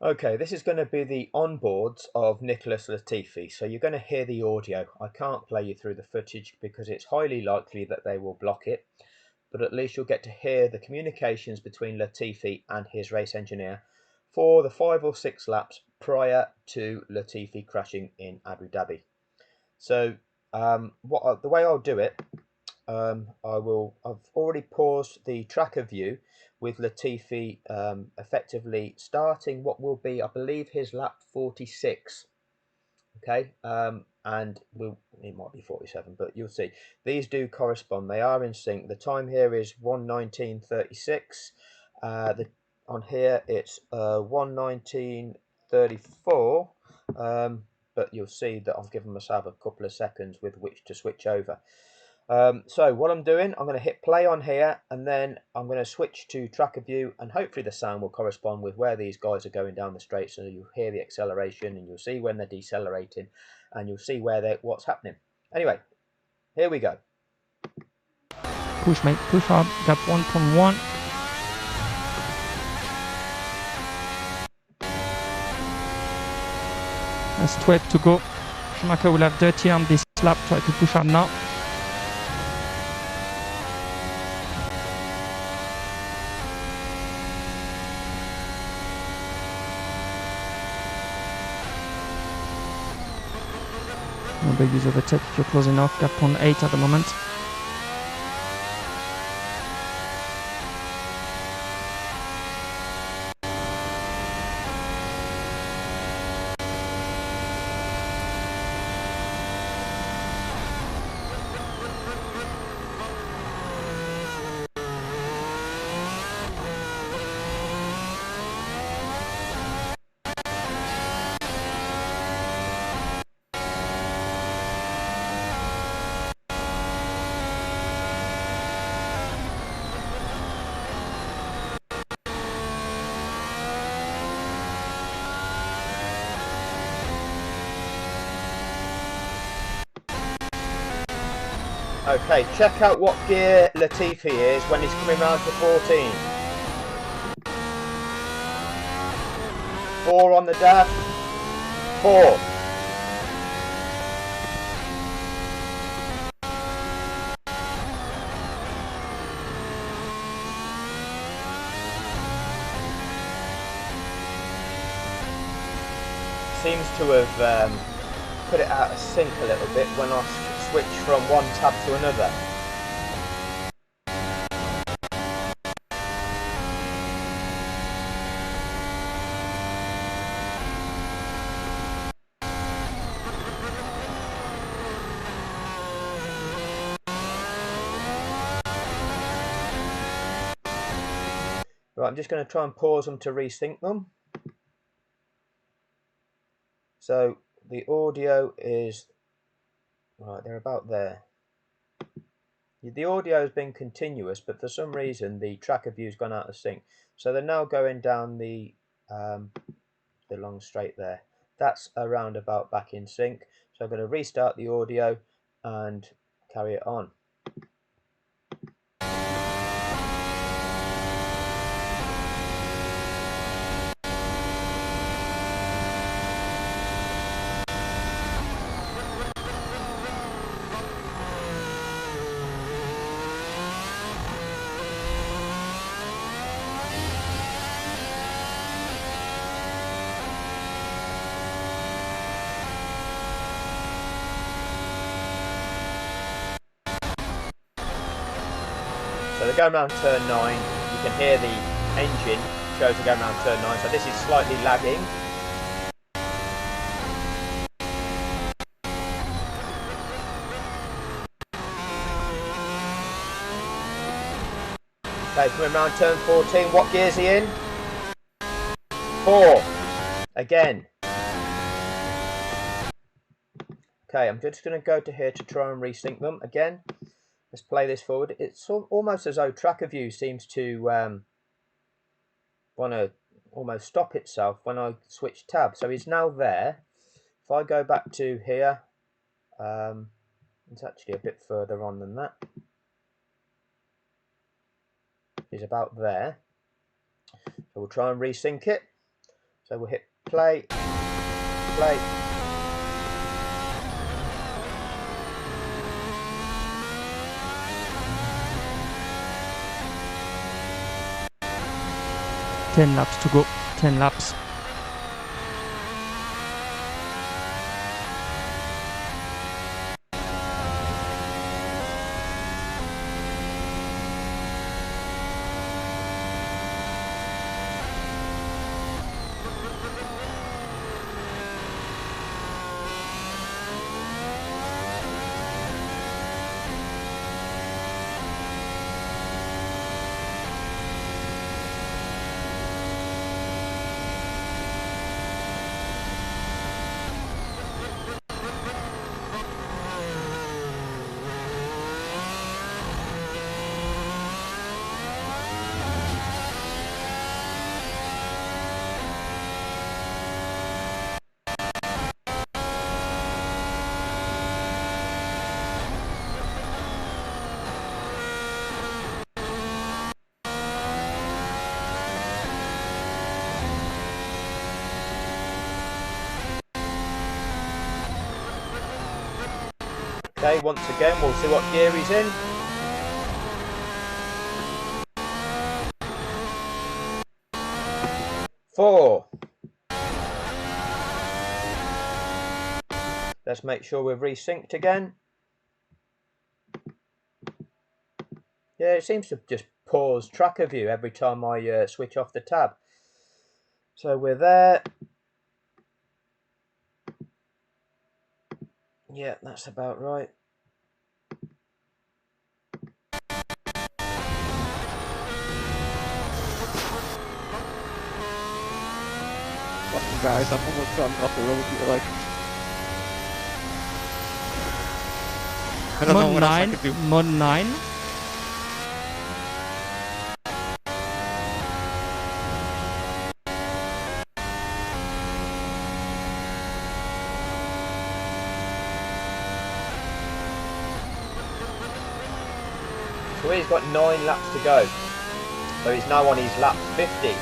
Okay, this is going to be the onboards of Nicholas Latifi. So you're going to hear the audio. I can't play you through the footage because it's highly likely that they will block it, but at least you'll get to hear the communications between Latifi and his race engineer for the 5 or 6 laps prior to Latifi crashing in Abu Dhabi. So the way I'll do it, I've already paused the tracker view with Latifi effectively starting what will be, I believe, his lap 46. Okay, and it might be 47, but you'll see. These do correspond. They are in sync. The time here is 1:19:36. On here it's 1:19:34. But you'll see that I've given myself a couple of seconds with which to switch over. So what I'm doing, I'm going to hit play on here, and then I'm going to switch to tracker view, and hopefully the sound will correspond with where these guys are going down the straight, so you'll hear the acceleration and you'll see when they're decelerating, and you'll see what's happening. Anyway, here we go. Push mate, push hard, gap 1.1. That's 12 to go. Schumacher will have dirty on this lap, try to push hard now. No big use overtake if you're close enough, gap 0.8 at the moment. Okay, check out what gear Latifi is when he's coming round to 14. 4 on the dash. 4. Seems to have put it out of sync a little bit when I switch from one tab to another. Right, I'm just going to try and pause them to resync them. So the audio is, right, they're about there. The audio has been continuous, but for some reason the tracker view's gone out of sync. So they're now going down the long straight there. That's around about back in sync. So I'm going to restart the audio and carry it on. So they're going around turn 9. You can hear the engine shows they're going around turn 9. So this is slightly lagging. Okay, coming around turn 14. What gear is he in? 4. Again. Okay, I'm just going to go to here to try and resync them again. Let's play this forward. It's almost as though tracker view seems to want to almost stop itself when I switch tab. So he's now there. If I go back to here, it's actually a bit further on than that. He's about there. So we'll try and resync it. So we'll hit play, play. Ten laps to go. 10 laps. Okay, once again, we'll see what gear he's in. Four. Let's make sure we're resynced again. Yeah, it seems to just pause tracker view every time I switch off the tab. So we're there. Yeah, that's about right. Fucking guys, I'm almost done off the road here, like... I don't know what else I could do. Mod 9. So he's got 9 laps to go. So he's now on his lap 50.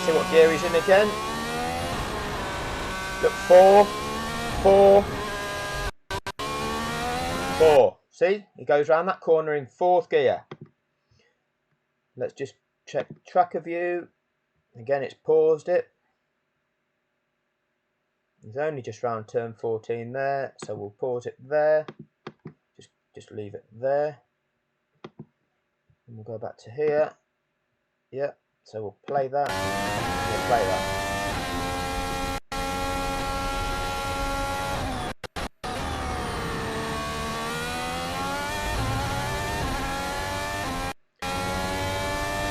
See what gear he's in again. Look, 4, 4, 4. See, he goes around that corner in 4th gear. Let's just check tracker view. Again, it's paused it. He's only just round turn 14 there, so we'll pause it there. Just leave it there. And we'll go back to here. Yeah, so we'll play that. We'll play that.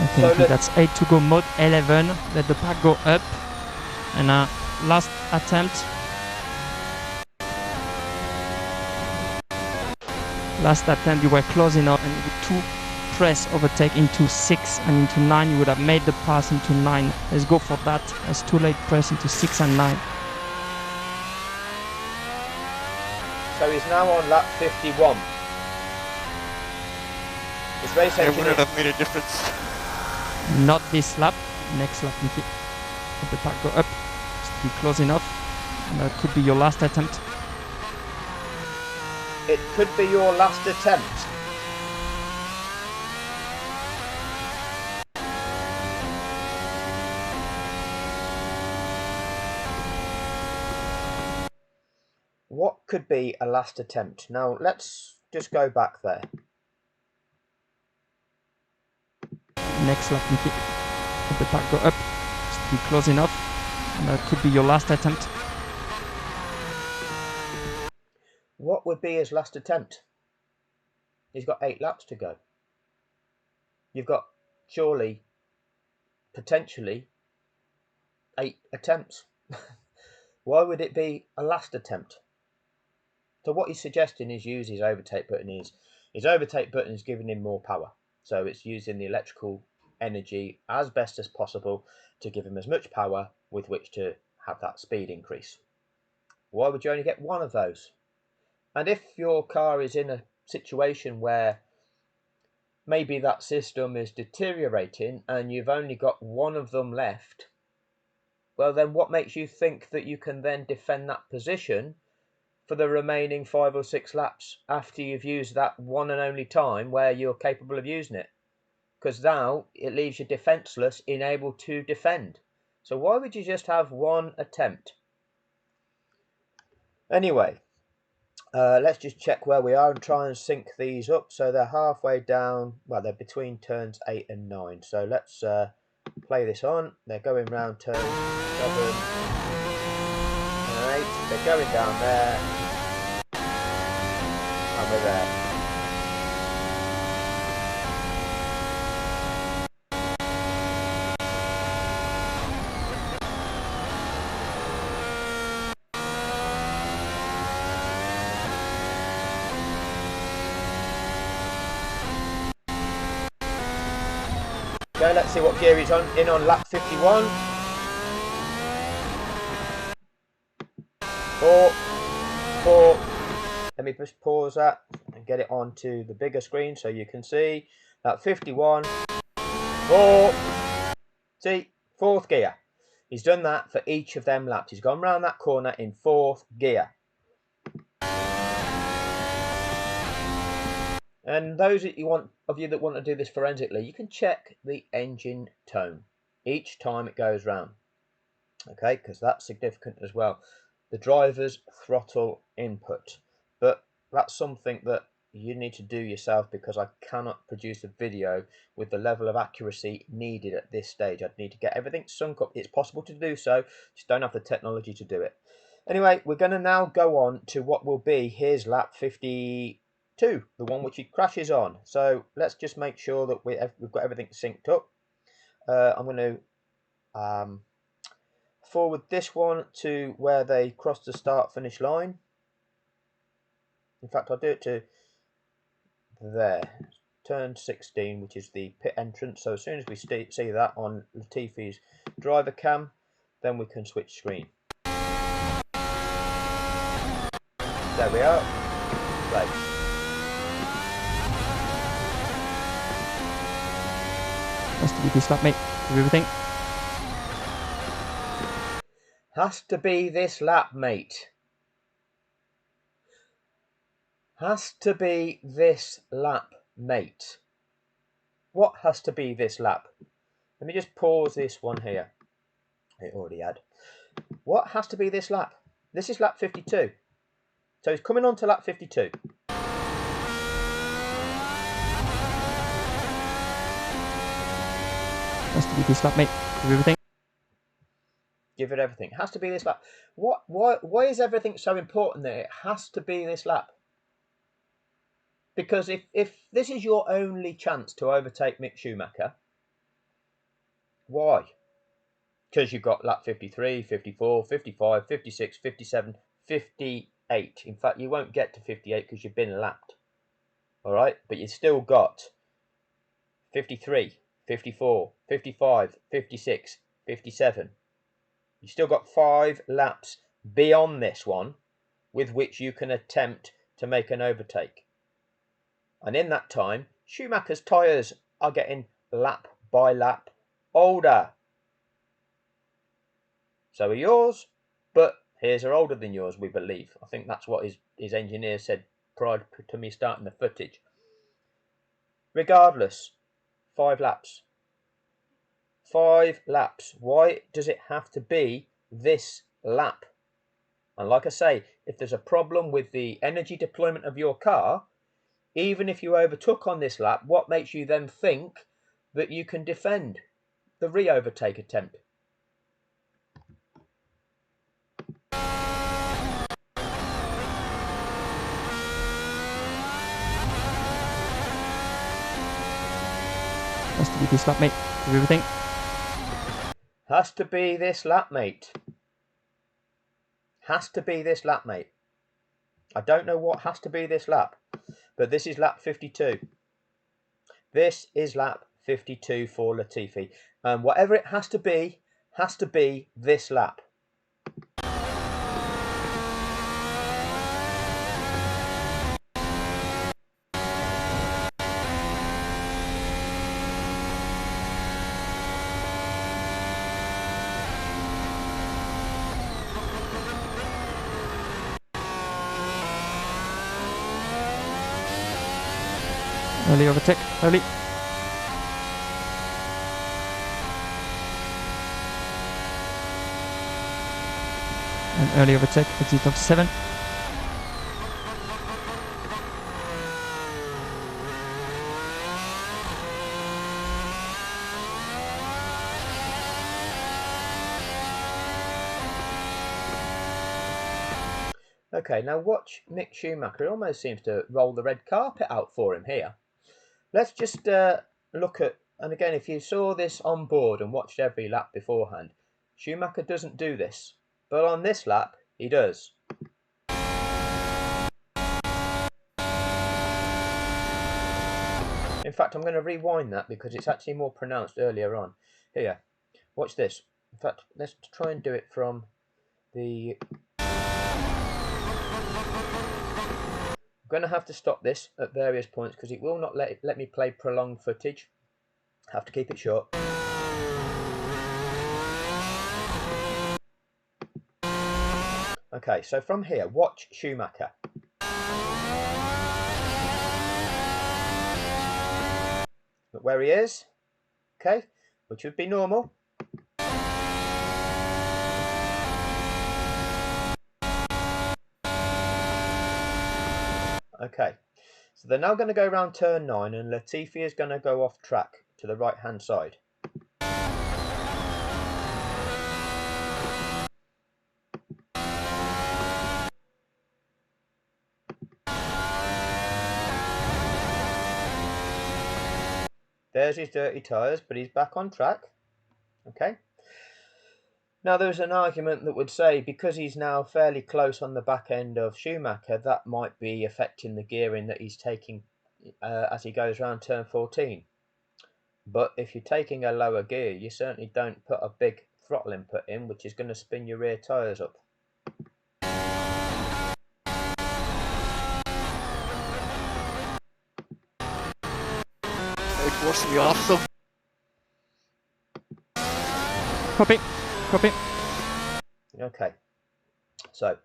Okay, so that's 8 to go. Mode 11. Let the pack go up. And last attempt. Last attempt, you were close enough, and with 2 press overtake into 6 and into 9, you would have made the pass into 9. Let's go for that. It's too late press into 6 and 9. So he's now on lap 51. His race It engine wouldn't have made a difference. Not this lap. Next lap, Nicky. Let the pack go up. Still close enough. And that could be your last attempt. It could be your last attempt. What could be a last attempt? Now, let's just go back there. Next lap, Nicky. Let the pack go up. Still close enough. And that could be your last attempt. What would be his last attempt? He's got 8 laps to go. You've got surely, potentially, 8 attempts. Why would it be a last attempt? So what he's suggesting is use his overtake button. His overtake button is giving him more power. So it's using the electrical energy as best as possible to give him as much power with which to have that speed increase. Why would you only get one of those? And if your car is in a situation where maybe that system is deteriorating and you've only got one of them left, well then what makes you think that you can then defend that position for the remaining 5 or 6 laps after you've used that one and only time where you're capable of using it? Because now it leaves you defenseless, unable to defend. So why would you just have one attempt? Anyway, let's just check where we are and try and sync these up. So they're halfway down, well, they're between turns 8 and 9. So let's play this on. They're going round turn 7 and 8. They're going down there. And we're there. Okay, let's see what gear he's in on lap 51. 4, 4. Let me just pause that and get it onto the bigger screen so you can see. Lap 51. 4. See, 4th gear. He's done that for each of them laps. He's gone round that corner in 4th gear. And those of you that want to do this forensically, you can check the engine tone each time it goes round. Okay, because that's significant as well. The driver's throttle input. But that's something that you need to do yourself, because I cannot produce a video with the level of accuracy needed at this stage. I'd need to get everything sunk up. It's possible to do so, just don't have the technology to do it. Anyway, we're going to now go on to what will be his lap 52, the one which he crashes on. So let's just make sure that we've got everything synced up. I'm going to forward this one to where they cross the start finish line. In fact, I'll do it to there, turn 16, which is the pit entrance. So as soon as we see that on Latifi's driver cam, then we can switch screen. There we are. Right. Has to be this lap, mate. Do everything. Has to be this lap, mate. Has to be this lap, mate. What has to be this lap? Let me just pause this one here. It already had. What has to be this lap? This is lap 52. So he's coming on to lap 52. Has to be this lap, mate. Do everything. Give it everything. It has to be this lap. Why is everything so important that it has to be this lap? Because if this is your only chance to overtake Mick Schumacher, why? Because you've got lap 53, 54, 55, 56, 57, 58. In fact, you won't get to 58 because you've been lapped. All right? But you've still got 53, 54, 55, 56, 57. You've still got 5 laps beyond this one with which you can attempt to make an overtake. And in that time, Schumacher's tyres are getting lap by lap older. So are yours, but his are older than yours, we believe. I think that's what his engineer said prior to me starting the footage. Regardless, 5 laps. 5 laps. Why does it have to be this lap? And like I say, if there's a problem with the energy deployment of your car, even if you overtook on this lap, what makes you then think that you can defend the re-overtake attempt? Has to be this lap, mate. Do everything. Has to be this lap, mate. Has to be this lap, mate. I don't know what has to be this lap, but this is lap 52. This is lap 52 for Latifi. And whatever it has to be this lap. Early overtake. Early. And early overtake. Exit of 7. Okay, now watch Mick Schumacher. He almost seems to roll the red carpet out for him here. Let's just look at, and again, if you saw this on board and watched every lap beforehand, Schumacher doesn't do this. But on this lap, he does. In fact, I'm going to rewind that because it's actually more pronounced earlier on. Here, watch this. In fact, let's try and do it from the... I'm going to have to stop this at various points because it will not let me play prolonged footage. Have to keep it short. Okay, so from here, watch Schumacher. Look where he is. Okay, which would be normal. Okay, so they're now going to go around turn 9 and Latifi is going to go off track to the right hand side. There's his dirty tyres, but he's back on track. Okay. Now there's an argument that would say because he's now fairly close on the back end of Schumacher, that might be affecting the gearing that he's taking as he goes around turn 14. But if you're taking a lower gear, you certainly don't put a big throttle input in, which is going to spin your rear tyres up. They're forcing me off them. Copy. Copy. Okay, so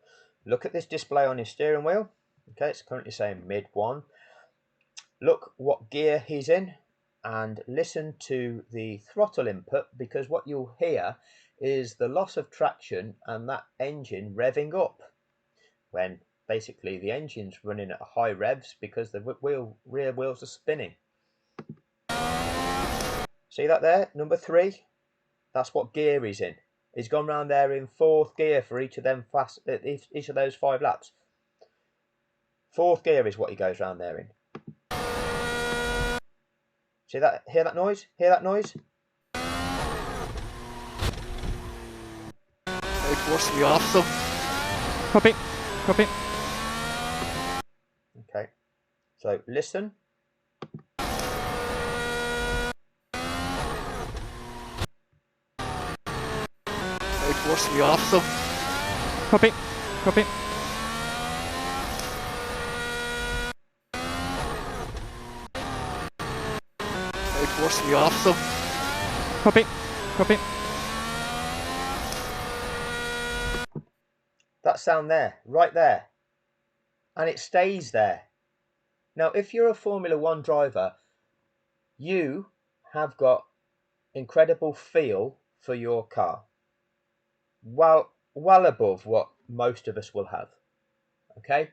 look at this display on your steering wheel. Okay, it's currently saying mid 1. Look what gear he's in and listen to the throttle input, because what you'll hear is the loss of traction and that engine revving up when basically the engine's running at high revs because the rear wheels are spinning. See that there, number 3? That's what gear he's in. He's gone round there in 4th gear for each of them each of those 5 laps. 4th gear is what he goes round there in. See that? Hear that noise? Hear that noise? They're forcing me off them. Copy. Copy. Okay. So listen. They're forcing me off them. Copy. Copy. They're forcing me off them. Copy. Copy. That sound there, right there. And it stays there. Now, if you're a Formula 1 driver, you have got incredible feel for your car. Well above what most of us will have. Okay?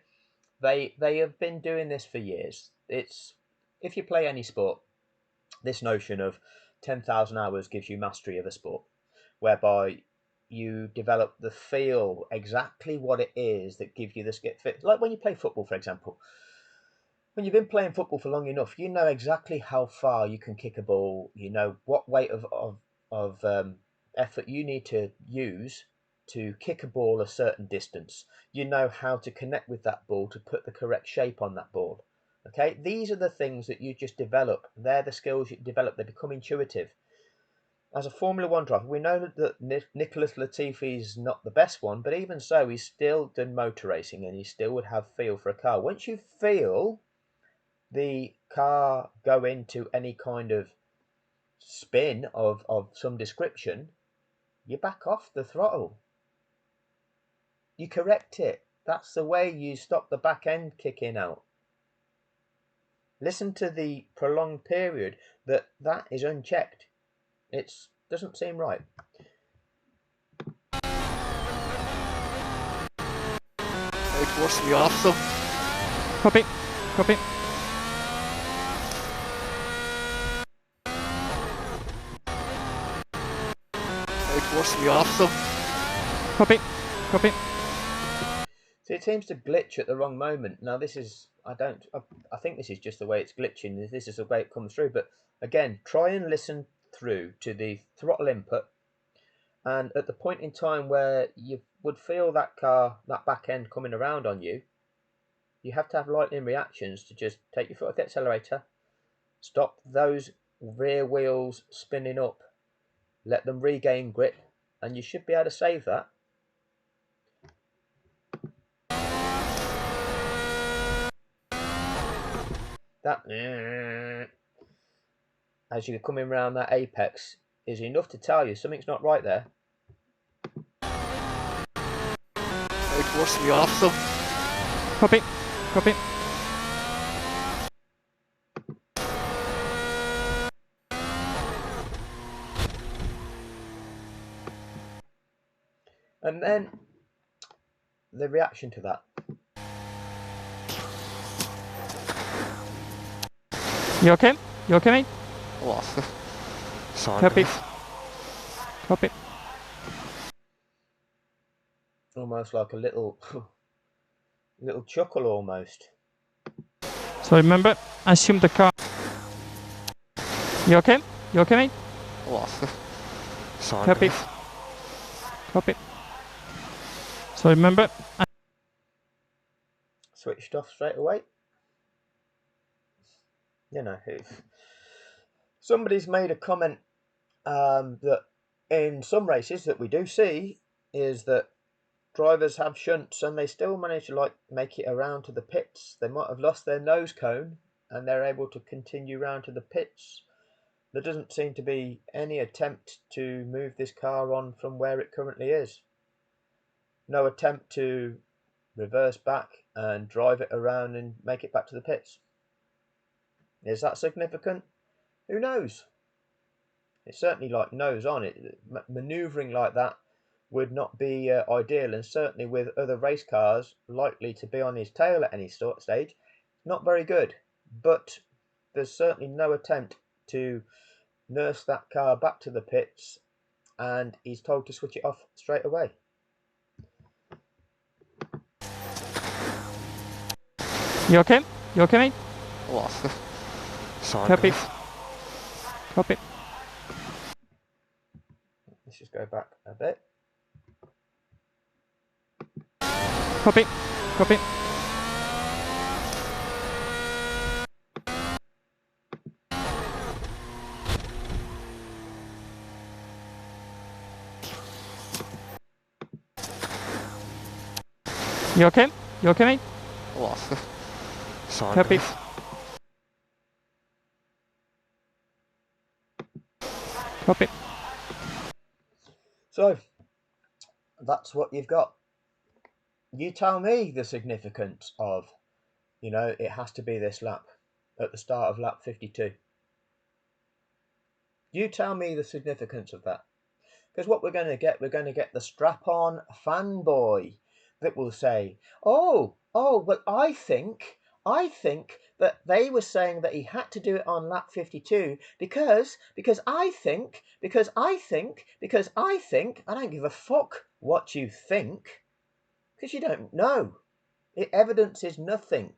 They have been doing this for years. It's, if you play any sport, this notion of 10,000 hours gives you mastery of a sport, whereby you develop the feel exactly what it is that gives you the skip fit. Like when you play football, for example, When you've been playing football for long enough, you know exactly how far you can kick a ball. You know what weight of effort you need to use to kick a ball a certain distance. You know how to connect with that ball to put the correct shape on that ball. Okay, these are the things that you just develop. They're the skills you develop. They become intuitive. As a Formula One driver, we know that Nicholas Latifi is not the best one, but even so, he's still done motor racing and he still would have feel for a car. Once you feel the car go into any kind of spin of some description, you back off the throttle. You correct it. That's the way you stop the back end kicking out. Listen to the prolonged period that is unchecked. It doesn't seem right. It was me awesome. Copy. Copy. It was me awesome. Copy. Copy. So it seems to glitch at the wrong moment. Now this is, I think this is just the way it's glitching. This is the way it comes through. But again, try and listen through to the throttle input. And at the point in time where you would feel that back end coming around on you, you have to have lightning reactions to just take your foot off the accelerator, stop those rear wheels spinning up, let them regain grip, and you should be able to save that. That, as you're coming around that apex, is enough to tell you something's not right there. It was me awesome. Copy. Copy. And then the reaction to that. You okay? You okay, mate? Awesome. Sorry. Copy. Copy. Almost like a little chuckle almost. So remember, assume the car. You okay? You okay, mate? Awesome. Sorry. Copy. Copy. So remember, Switched off straight away. You know, if somebody's made a comment that in some races that we do see is that drivers have shunts and they still manage to make it around to the pits. They might have lost their nose cone and they're able to continue round to the pits. There doesn't seem to be any attempt to move this car on from where it currently is. No attempt to reverse back and drive it around and make it back to the pits. Is that significant? Who knows? It's certainly like nose on it. Manoeuvring like that would not be ideal, and certainly with other race cars likely to be on his tail at any stage, not very good. But there's certainly no attempt to nurse that car back to the pits, and he's told to switch it off straight away. you okay? You okay, mate? Awesome. Sorry. Copy. Copy. Let's just go back a bit. Copy. Copy. You okay? You okay, mate? Awesome. Sorry. Copy. Copy. So that's what you've got. You tell me the significance of, it has to be this lap at the start of lap 52. You tell me the significance of that. Because what we're going to get the strap-on fanboy that will say, oh, well, I think that they were saying that he had to do it on lap 52 because I think, I don't give a fuck what you think, because you don't know. It evidences nothing.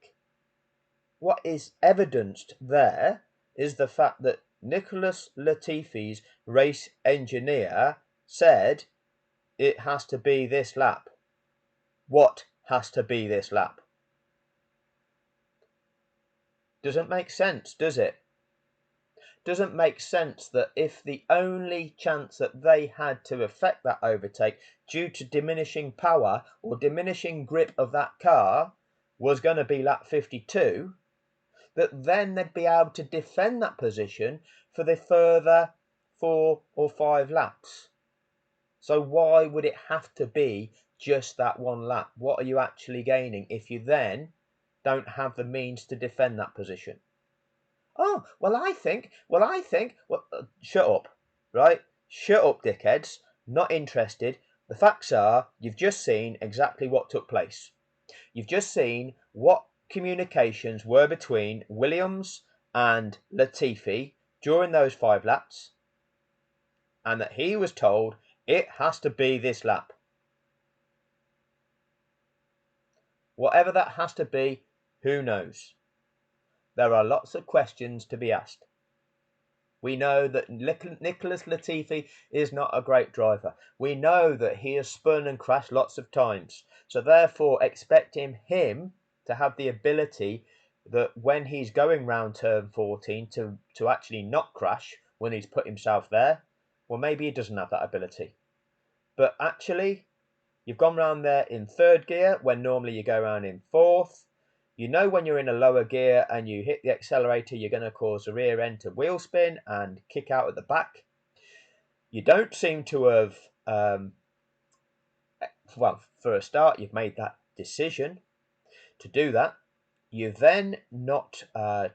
what is evidenced there is the fact that Nicholas Latifi's race engineer said it has to be this lap. What has to be this lap? Doesn't make sense, does it? Doesn't make sense that if the only chance that they had to effect that overtake due to diminishing power or diminishing grip of that car was going to be lap 52, that then they'd be able to defend that position for the further 4 or 5 laps. So why would it have to be just that one lap? What are you actually gaining if you then don't have the means to defend that position? Oh, well, shut up, right? Shut up, dickheads. Not interested. The facts are, you've just seen exactly what took place. You've just seen what communications were between Williams and Latifi during those 5 laps, and that he was told it has to be this lap. Whatever that has to be, who knows? There are lots of questions to be asked. We know that Nicholas Latifi is not a great driver. We know that he has spun and crashed lots of times. So therefore, expecting him to have the ability that when he's going round turn 14 to actually not crash when he's put himself there, well, maybe he doesn't have that ability. But actually, you've gone round there in 3rd gear when normally you go around in 4th. You know when you're in a lower gear and you hit the accelerator, you're going to cause the rear end to wheel spin and kick out at the back. You don't seem to have, well, for a start, you've made that decision to do that. You've then not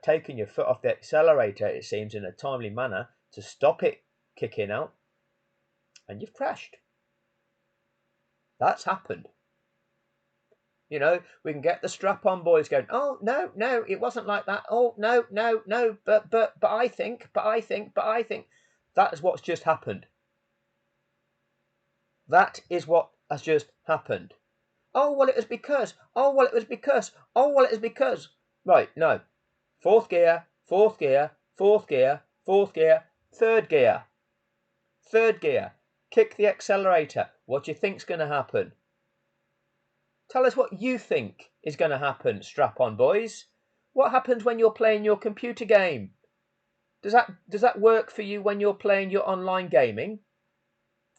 taken your foot off the accelerator, it seems, in a timely manner to stop it kicking out, and you've crashed. That's happened. You know, we can get the strap-on boys going, oh, no, it wasn't like that. Oh, no, but I think. That is what's just happened. That is what has just happened. Oh, well, it was because. Oh, well, it was because. Oh, well, it was because. Right, no. 4th gear, 4th gear, 4th gear, 4th gear, 3rd gear. 3rd gear. Kick the accelerator. What do you think's going to happen? Tell us what you think is going to happen, strap-on boys. What happens when you're playing your computer game? Does that work for you when you're playing your online gaming?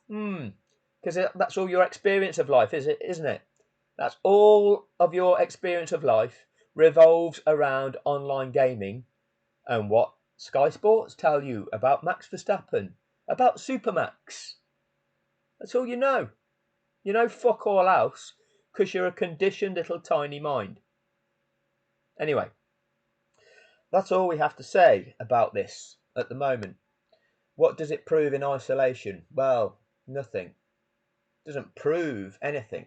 Because that's all your experience of life, isn't it? That's all of your experience of life revolves around online gaming and what Sky Sports tell you about Max Verstappen, about Supermax. That's all you know. You know fuck all else because you're a conditioned little tiny mind. Anyway, that's all we have to say about this at the moment. What does it prove in isolation? Well, nothing. It doesn't prove anything.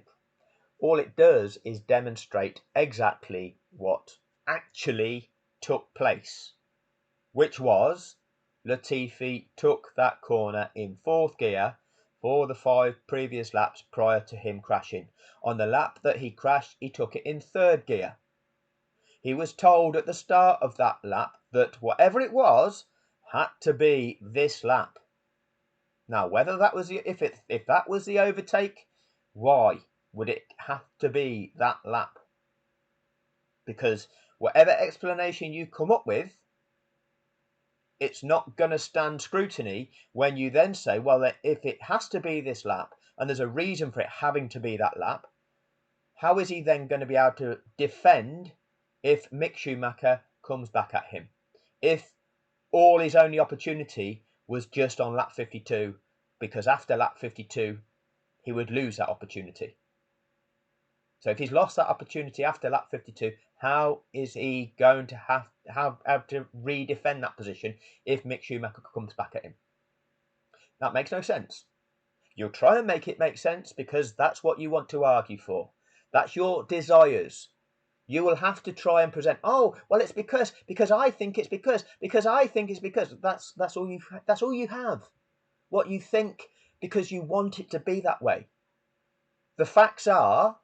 All it does is demonstrate exactly what actually took place, which was Latifi took that corner in 4th gear for the 5 previous laps prior to him crashing. On the lap that he crashed, he took it in 3rd gear. He was told at the start of that lap that whatever it was had to be this lap. Now, whether that was if that was the overtake, why would it have to be that lap? Because whatever explanation you come up with, it's not going to stand scrutiny when you then say, well, if it has to be this lap and there's a reason for it having to be that lap, how is he then going to be able to defend if Mick Schumacher comes back at him? If all his only opportunity was just on lap 52, because after lap 52, he would lose that opportunity. So if he's lost that opportunity after lap 52, how is he going to have to redefend that position if Mick Schumacher comes back at him? That makes no sense. You'll try and make it make sense because that's what you want to argue for. That's your desires. You will have to try and present, oh, well, it's because I think it's because I think it's because. That's all you have. What you think because you want it to be that way. The facts are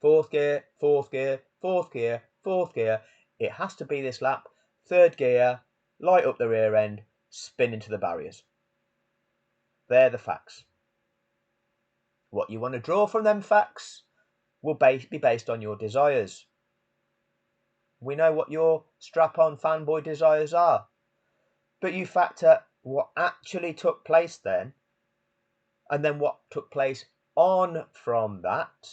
4th gear, 4th gear, 4th gear, 4th gear. It has to be this lap, third gear, light up the rear end, spin into the barriers. They're the facts. What you want to draw from them facts will be based on your desires. We know what your strap-on fanboy desires are, but you factor what actually took place then, and then what took place on from that.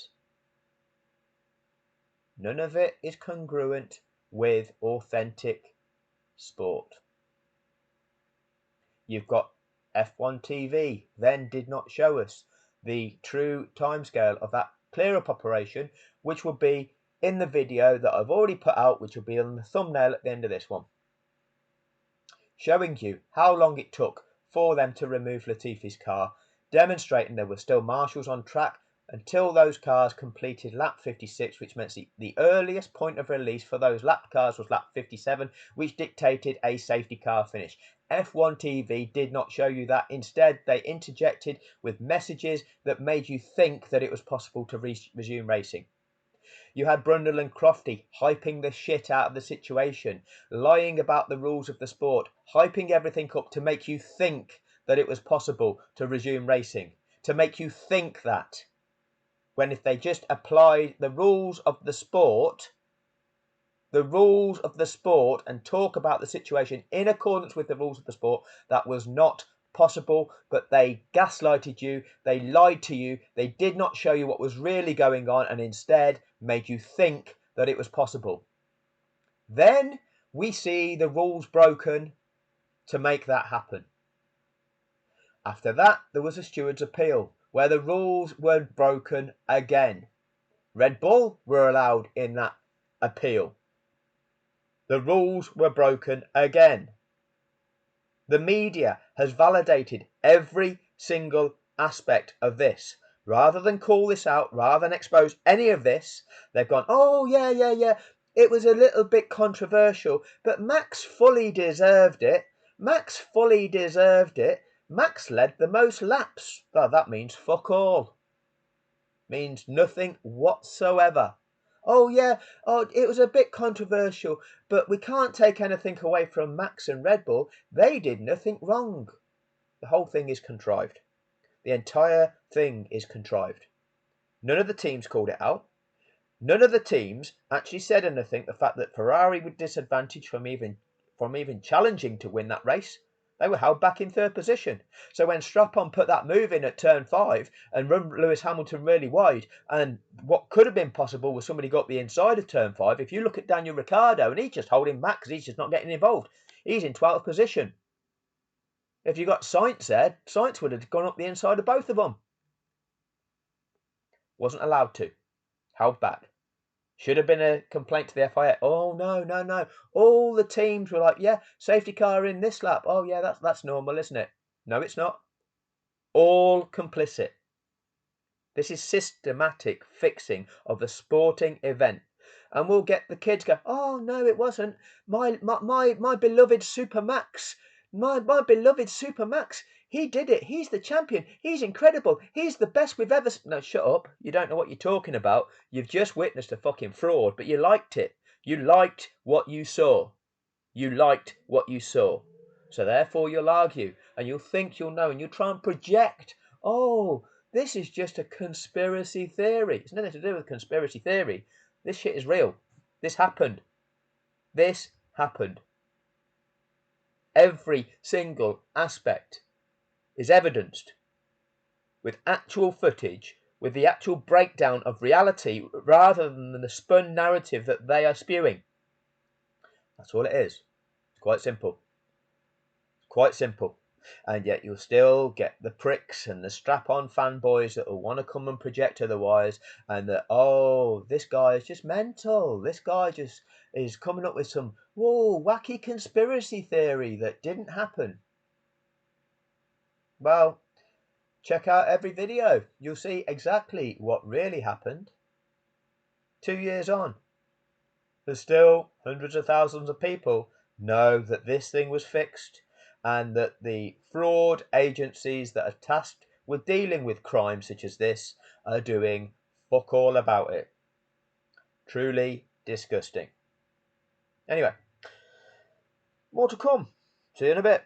None of it is congruent with authentic sport. You've got F1 TV then did not show us the true timescale of that clear-up operation, which will be in the video that I've already put out, which will be on the thumbnail at the end of this one, showing you how long it took for them to remove Latifi's car, demonstrating there were still marshals on track until those cars completed lap 56, which meant the earliest point of release for those lap cars was lap 57, which dictated a safety car finish. F1 TV did not show you that. Instead, they interjected with messages that made you think that it was possible to resume racing. You had Brundle and Crofty hyping the shit out of the situation, lying about the rules of the sport, hyping everything up to make you think that it was possible to resume racing, to make you think that, when if they just applied the rules of the sport and talk about the situation in accordance with the rules of the sport, that was not possible. But they gaslighted you, they lied to you, they did not show you what was really going on, and instead made you think that it was possible. Then we see the rules broken to make that happen. After that, there was a steward's appeal where the rules were broken again. Red Bull were allowed in that appeal. The rules were broken again. The media has validated every single aspect of this. Rather than call this out, rather than expose any of this, they've gone, oh, yeah, it was a little bit controversial, but Max fully deserved it. Max led the most laps. Well, that means fuck all. Means nothing whatsoever. Oh yeah, it was a bit controversial, but we can't take anything away from Max and Red Bull. They did nothing wrong. The whole thing is contrived. The entire thing is contrived. None of the teams called it out. None of the teams actually said anything. The fact that Ferrari were disadvantaged from even challenging to win that race. They were held back in third position. So when Strap-on put that move in at turn 5 and run Lewis Hamilton really wide, and what could have been possible was somebody got the inside of turn 5. If you look at Daniel Ricciardo, and he's just holding back because he's just not getting involved. He's in 12th position. If you got Sainz there, Sainz would have gone up the inside of both of them. Wasn't allowed to. Held back. Should have been a complaint to the FIA. Oh, no. All the teams were like, yeah, safety car in this lap. Oh, yeah, that's normal, isn't it? No, it's not. All complicit. This is systematic fixing of the sporting event. And we'll get the kids go, oh, no, it wasn't. My beloved Super Max. My beloved Super Max. He did it. He's the champion. He's incredible. He's the best we've ever... No, shut up. You don't know what you're talking about. You've just witnessed a fucking fraud, but you liked it. You liked what you saw. You liked what you saw. So therefore you'll argue, and you'll think you'll know, and you'll try and project, oh, this is just a conspiracy theory. It's nothing to do with conspiracy theory. This shit is real. This happened. This happened. Every single aspect is evidenced with actual footage, with the actual breakdown of reality rather than the spun narrative that they are spewing. That's all it is. It's quite simple. Quite simple. And yet you'll still get the pricks and the strap-on fanboys that will want to come and project otherwise, and that, oh, this guy is just mental. This guy just is coming up with some, whoa, wacky conspiracy theory that didn't happen. Well, check out every video. You'll see exactly what really happened. 2 years on, there's still hundreds of thousands of people know that this thing was fixed, and that the fraud agencies that are tasked with dealing with crimes such as this are doing fuck all about it. Truly disgusting. Anyway, more to come. See you in a bit.